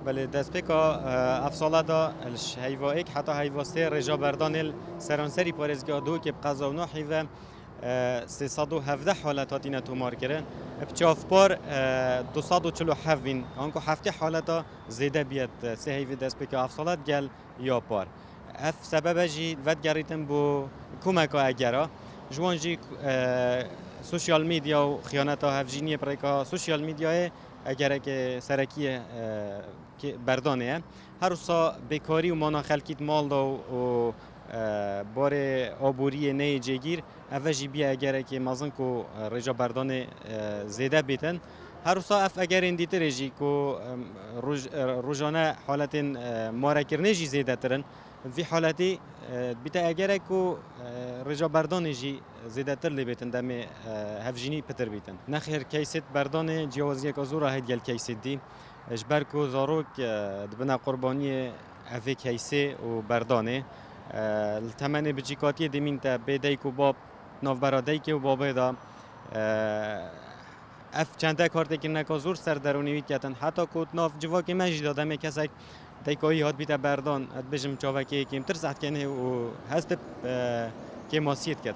بله دست پیکا افساله دا هیوا ایک حتی هیوا سه رجا بردان سرانسری پارزگاه دو که بقضا و نحیوه 317 حالات اینا تومار کرده بچاف پار 247 بین آنکو هفته حالات زیده بیاد سه هیوی دست پیکا افسالات گل یا پار اف سبب جی ود گریتم بو کمک اگرا جوان جی سوشیال میدیا و خیانت ها هفجینی پریکا سوشیال میدیا اگر که سرکی بردانه هر روزا بیکاری و مانا خلکیت مال دا و بار آبوری نه جگیر اوجی بیا اگر که مازن کو رجا بردانه زیده بیتن هر روزا اف اگر اندیت رجی کو روزانه حالت ماره کرنه جی زیده ترن في حالتي بتا اجركو رجا بردان جي زيادة تر اللي بيتن دم هفجيني بتر بيتن نخير كيست بردان جوازية كزورة هيدي الكيست دي اجبركو زاروك دبنا قربانية افي كيسي وبردانه الثمن بجيكاتي دمين تا بدايكو باب ناف برادايكي وبابا دا اف چنده کارت که نکازور سر درونی کتن حتی کود ناف جواکی مجید دادم کسک دیگه هات بیت بردان ات بجم چاوکی کیم ترس کنه و هست که ماسیت کرد